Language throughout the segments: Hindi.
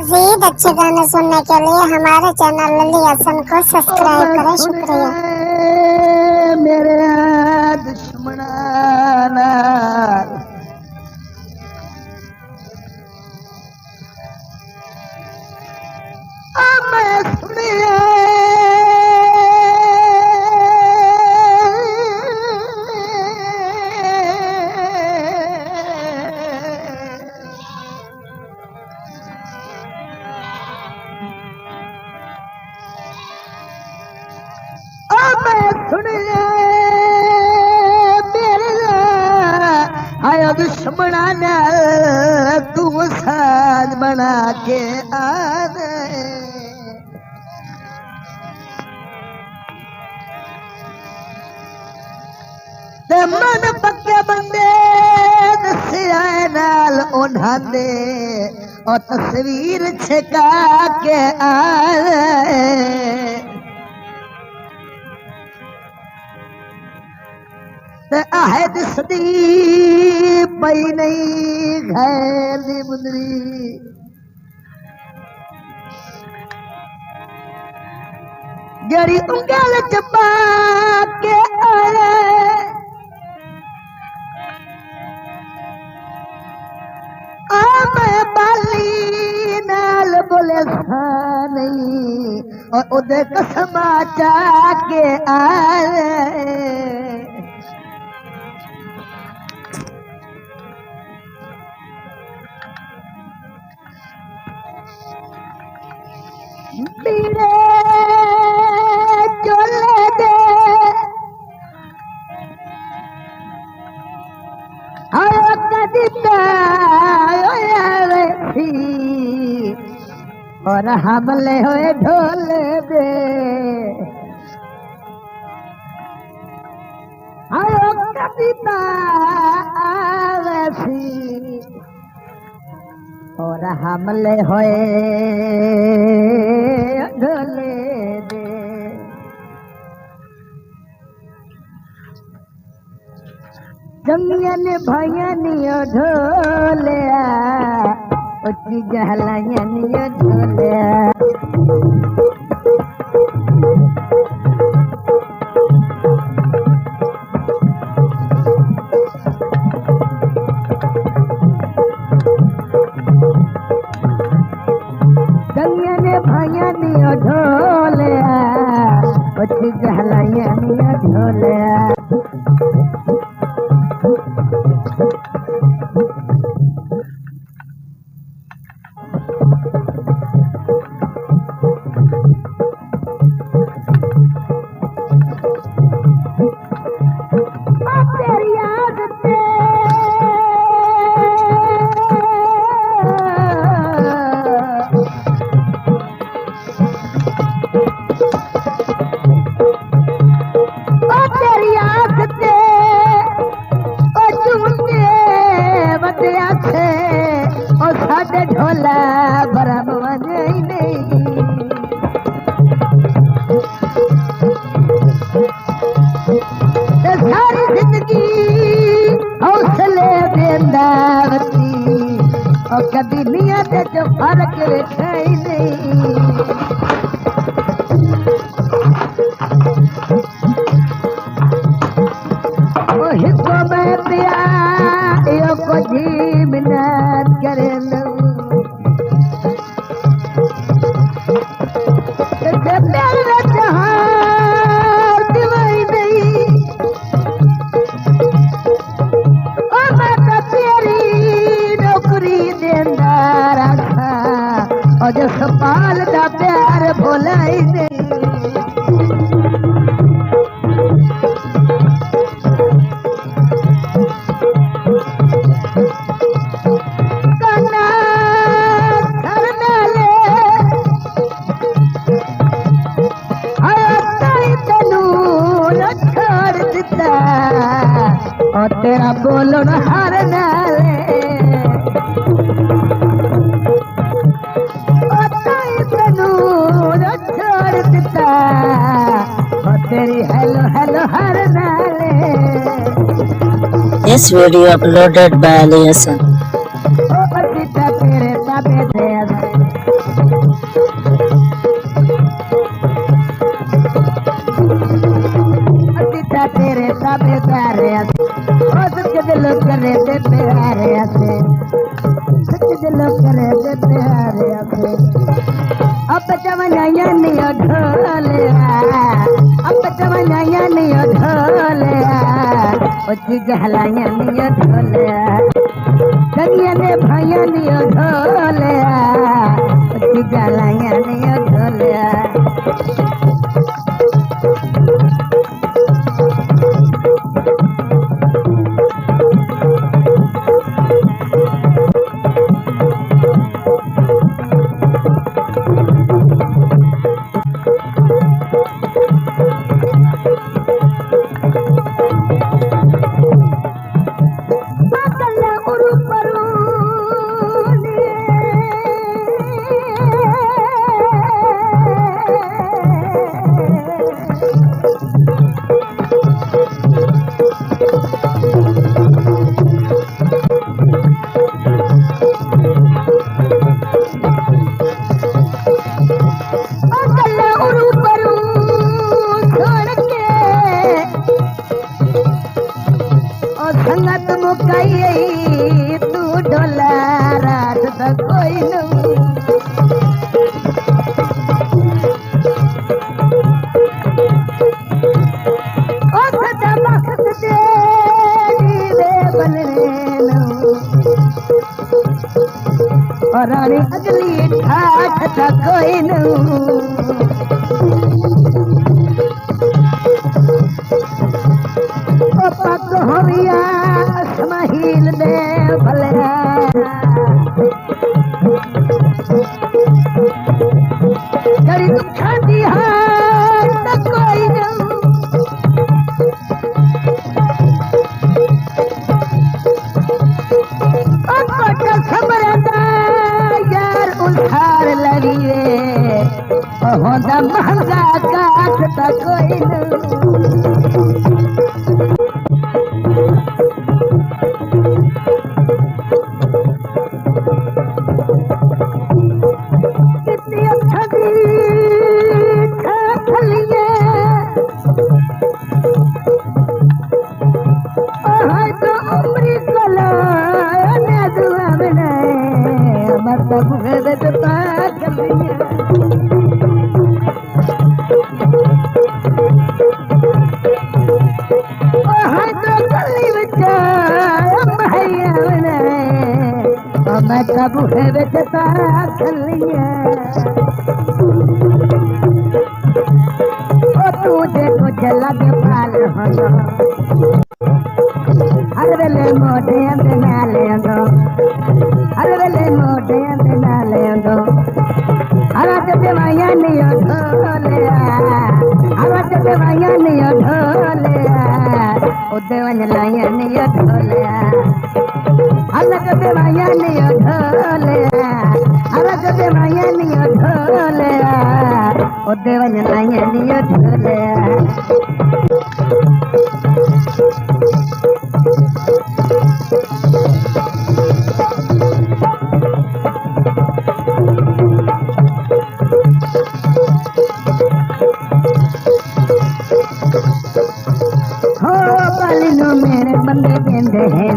मजीद अच्छे गाने सुनने के लिए हमारे चैनल लली हसन को सब्सक्राइब करें। शुक्रिया। मेरे दुश्मना मैं सुनिया आया दुश्मना ने तू साज बना के आ दे मन पक्के बंदे दसिया नाल उन्हां दे और तस्वीर छका के आ आहद सदी पई नहीं घैर दी मुंदरी जड़ी उंगल चपा के आए मैं बाली नाल बोले नहीं और उदे कसमा चा के आए पीरे चोले दे आया कदिता और हमले हुए ढोले दे आया कदिता वैसी और हमले होए ढोले दे जंगन भयनियो ढोलिया उच्ची जहलायनियो ढोलिया भयनियो ढोलिया उच्ची जहलायनियो ढोलिया ढोला बरम सारी जिंदगी हौसले देंदावती और कभी नियत जो फर्क रखे नहीं हिस्सों में प्यार को जी मिन्नत करे और जो सपाल दा प्यार भोला ही नहीं कना करने ले तनू छोड़ दिता और तेरा बोलो न हार नाले छोड़ दिता और तेरी हेलो हेलो हर नाले This video uploaded by Ali Hassan. ओ पतिता तेरे ताबे दे अतीता तेरे सब प्यारे ओ सच दिल करे ते प्यारे से सच दिल करे ते प्यारे से अब जवनाया नहीं ढोलिया अब जवनाया नहीं ढोलिया ओ जहलाया नहीं ढोलिया करिया ने भाया नहीं ढोलिया ओ जहलाया नहीं ढोलिया संगत मुकाई तू ढोला रात तक कोई न ओ सदा मखत दे वे बनने और रानी अगली ठाठ तक कोई न पक होविया समहील दे भले करी दुखा दी हार न कोई न कोट खबरदा यार उधार लड़िए होदा महंगा काट तक कोई न मैं कब है बेचता खलिया ओ तुझे कुछ लगे पाल हो हर वेले मोटे अंदना ले दो हर वेले मोटे अंदना ले दो हरा ते माया नहीं ढोलिया हरा ते माया नहीं ढोलिया उदे वन लाया नहीं ढोलिया अलग ते माया नहीं ढोलिया अलग ते माया नहीं ढोलिया उदे वन लाया नहीं ढोलिया हो बालिनो मेरे बंदे देंदे हैं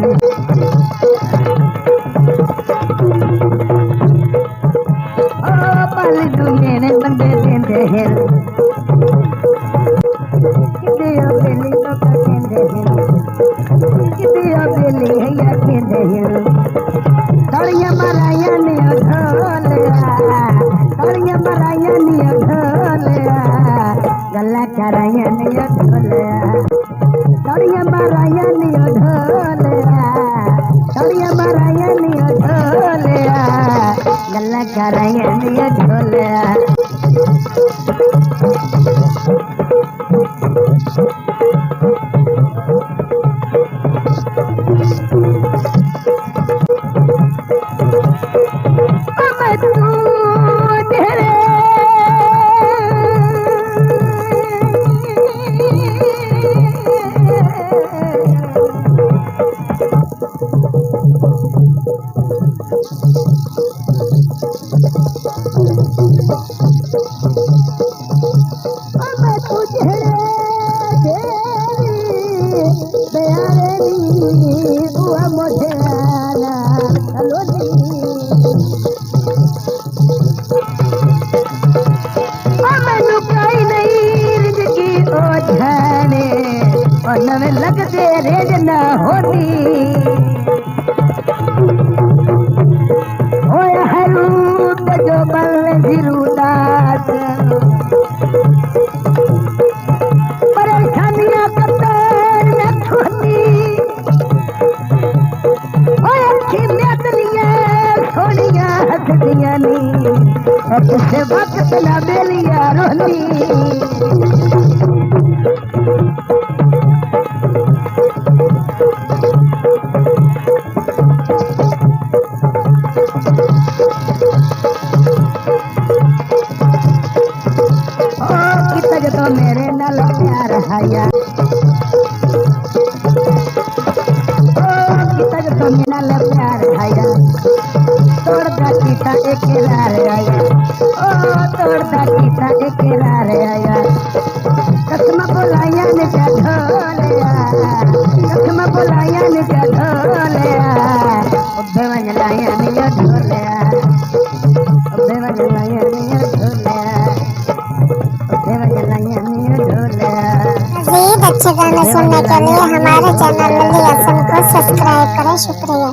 ओ बालिनो मेरे बंदे देंदे हैं किदियो बेली तो देंदे हैं किदियो बेली है या देंदे हैं तड़िया मराया ने ढोलिया तड़िया मराया ने ढोलिया गला कराया ने ढोलिया तड़िया मराया ने ढोलिया तड़िया मराया ने ढोलिया गला कराया ने ढोलिया मैं तुझे दयारे बुआ मुझे आना चलो दी मैनू कोई नहीं रिजकी ओ जाने और नवे लगते रेज ना होनी ओए हरूद जो बल जिरुदास परेशानियां कतर में छोटी ओए अच्छी मेतलियां सोनियां हसदियां नी किसे वक्त ना बेलिया रोनी तो मेरे नाल प्यार हाया कितक तो मेरे नाल प्यार हाया तोड़दा कीता अकेला रे आया तोड़दा कीता अकेला रे आया कसम बुलाया ने ढोलिया कसम बुलाया ने ढोलिया उबे वन लाया ने ढोलिया उबे वन लाया ने ढोलिया मज़ीद अच्छे गाने सुनने के लिए हमारे चैनल लल्ली हसन को सब्सक्राइब करें। शुक्रिया।